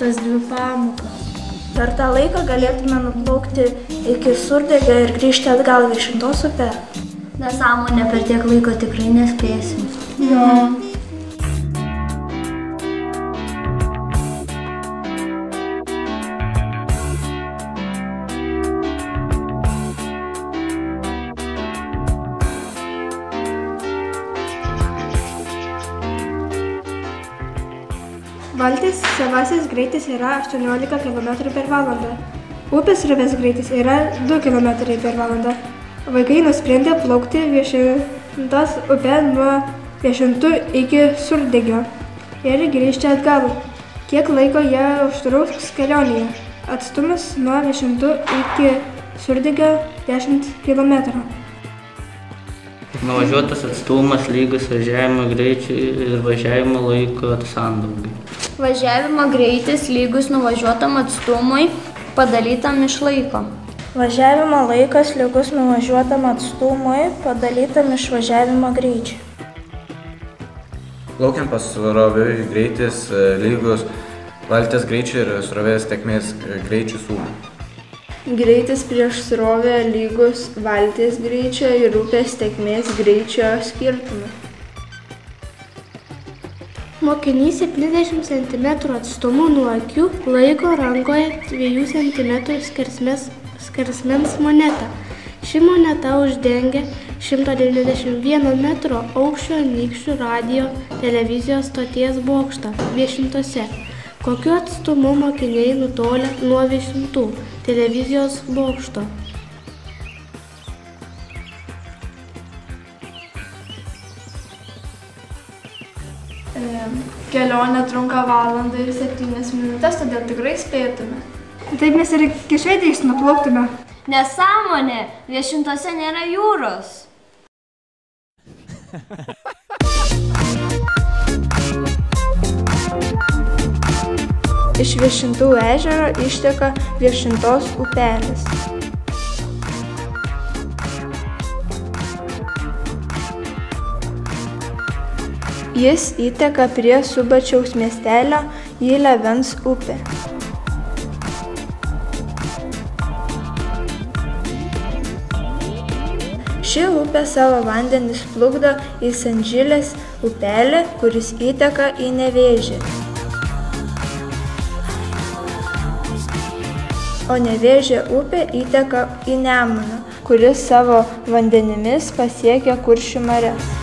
tas 2 pamokas. Per tą laiką galėtume nuplaukti iki Surdegio ir grįžti atgal Viešintos upę. Nesąmonė, per tiek laiko tikrai nespėsim. Jo. Valties savasis greitis yra 18 km/h. Upės srovės greitis yra 2 km per valandą. Vaikai nusprendė plaukti Viešintos upe nuo Viešintų iki Surdegio ir grįžti atgal. Kiek laiko jie užtruks kelionėje? Atstumas nuo Viešintų iki Surdegio 10 km. Nuvažiuotas atstumas lygus važiavimo greičiui ir važiavimo laiko sandaugai. Važiavimo greitis lygus nuvažiuotam atstumui padalytam iš laiko. Važiavimo laikas lygus nuvažiuotam atstumui padalytam iš važiavimo greičiui. Plaukiant pasroviui greitis lygus valties greičiui ir srovės tėkmės greičiui sumai. Greitis prieš srovę lygus valties greičio ir upės tėkmės greičio skirtumui. Mokinys 70 cm atstumu nuo akių laiko rankoje 2 cm skersmens monetą. Ši moneta uždengia 191 metro aukščio Anykščių radijo televizijos stoties bokštą Viešintose. Kokiu atstumu mokiniai nutolę nuo Viešintų televizijos bokšto? Kelionė trunka 1 valandą ir 7 minutės, todėl tikrai spėtume. Taip mes ir iki Švedijos nuplauktume. Nesąmonė, Viešintose nėra jūros. Iš Viešintų ežero išteka Viešintos upelis. Jis įteka prie Subačiaus miestelio į Levens upę. Ši upė savo vandenis plukdo į Sandžilės upelį, kuris įteka į Nevėžį. O Nevėžio upė įteka į Nemuną, kuris savo vandenimis pasiekia Kuršių marias.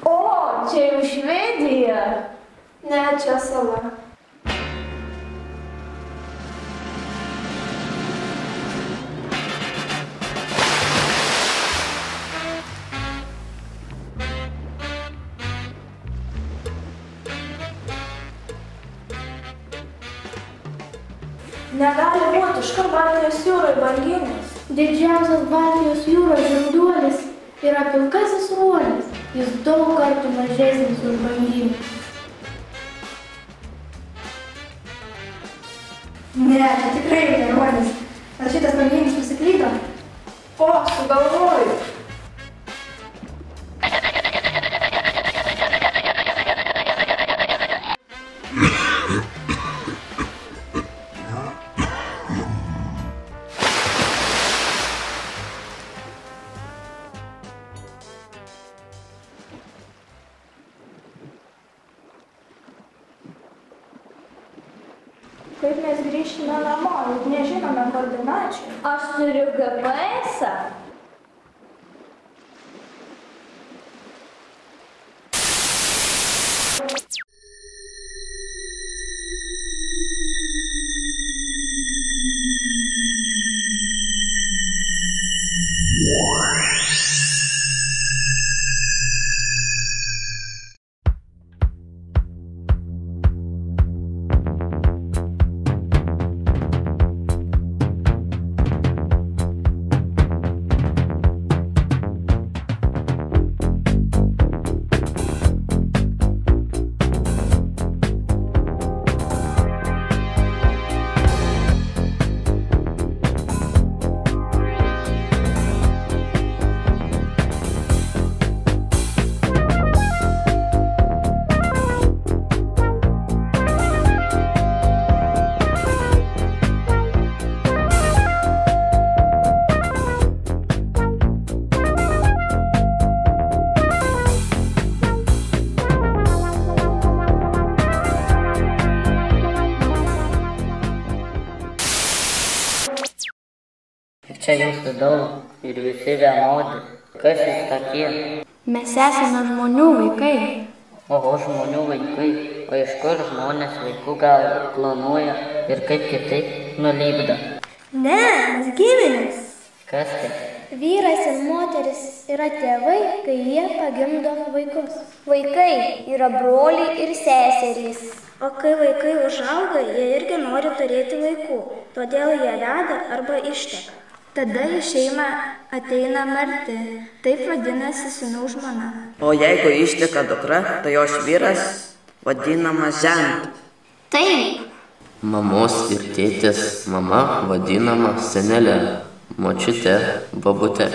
O, čia jau Švedija. Ne, čia sala. Negali būti, iš kur Baltijos jūroje banginis? Didžiausias Baltijos jūros žinduolis yra pilkasis ruonis. Jis daug kartų mažesnis už banginį. Ne, čia tikrai ne ruonis. Ar šitas banginis pasiklydo? O, sugalvoju. Kaip mes grįžtume namo, juk nežinome koordinačių. Aš turiu GPS-ą. Čia jūsų daug ir visi vienodi. Kas jūs tokie? Mes esame žmonių vaikai. Oho, žmonių vaikai. O iš kur žmonės vaikų gal klonuoja ir kaip kitaip nulipdo? Ne, mes giminės. Kas tai? Vyras ir moteris yra tėvai, kai jie pagimdo vaikus. Vaikai yra broliai ir seserys. O kai vaikai užauga, jie irgi nori turėti vaikų, todėl jie veda arba išteka. Tada į šeimą ateina marti, taip vadinasi sūnų žmona. O jeigu išteka dukra, tai jos vyras vadinamas žentu. Taip. Mamos ir tėtės mama vadinama senelė, močiutė babutė.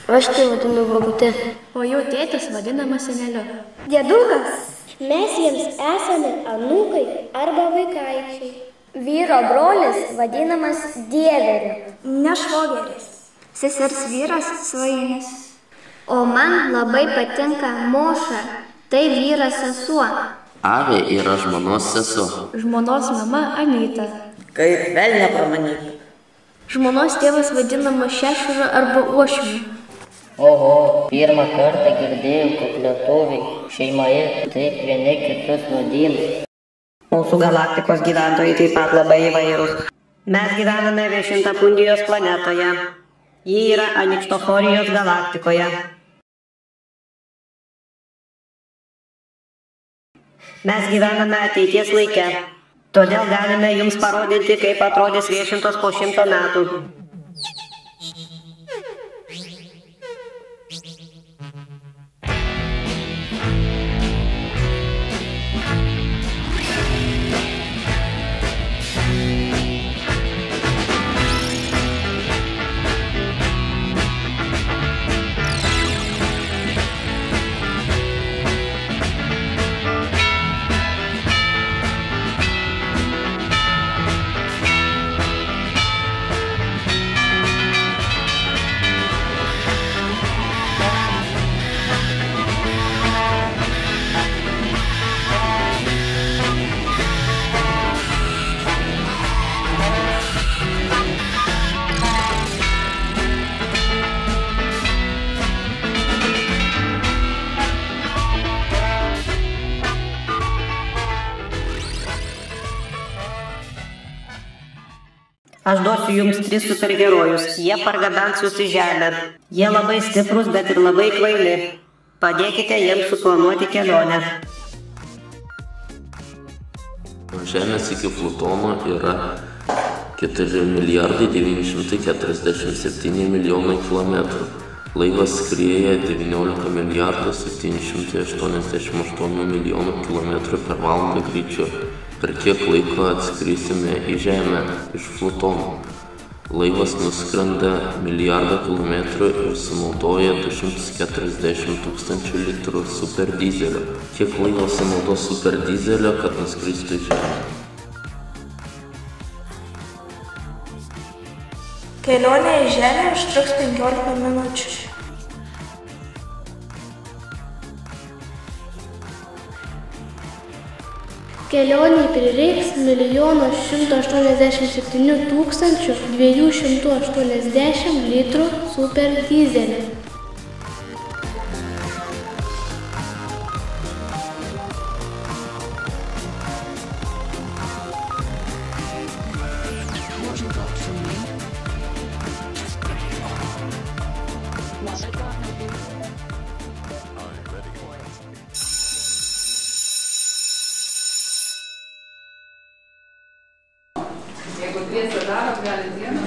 Aš tai vadinu babute. O jų tėtis vadinamas seneliu. Dėdukas. Mes jiems esame anūkai arba vaikaičiai. Vyro brolis vadinamas dieveriu. Nešvogeris. Sesers vyras svainis. O man labai patinka moša. Tai vyras sesuo. Avė yra žmonos sesuo. Žmonos mama Anyta. Kaip velnio pramanyk. Žmonos tėvas vadinamas šešuru arba uošviu. Oho, pirmą kartą girdėjau, kad lietuviai šeimoje taip vieni kitus vadina. Mūsų galaktikos gyventojai taip pat labai įvairūs. Mes gyvename Viešintapundijos planetoje. Ji yra Anikštoforijos galaktikoje. Mes gyvename ateities laike. Todėl galime jums parodyti, kaip atrodys viešintos po 100 metų. Aš duosiu jums 3 superherojus. Jie pargabens jūs į žemę. Jie labai stiprus, bet ir labai kvaili. Padėkite jiems suplanuoti kelionę. Nuo Žemės iki Plutono yra 4 milijardai 947 milijonai kilometrų. Laivas skrieja 19 milijardų 788 milijonų kilometrų per valandą greičiu. Per kiek laiko atskrisime į Žemę iš Plutono. Laivas nuskrenda milijardą kilometrų ir sunaudoja 240 tūkstančių litrų superdizelio. Kiek laivas sunaudos superdizelio, kad nuskristų į Žemę? Kelionė į Žemę užtruks 15 minučių. Kelionei prireiks 1 187 280 litrų superdizelio. Jeigu dviese darot, gali vieną.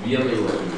Vieną jau.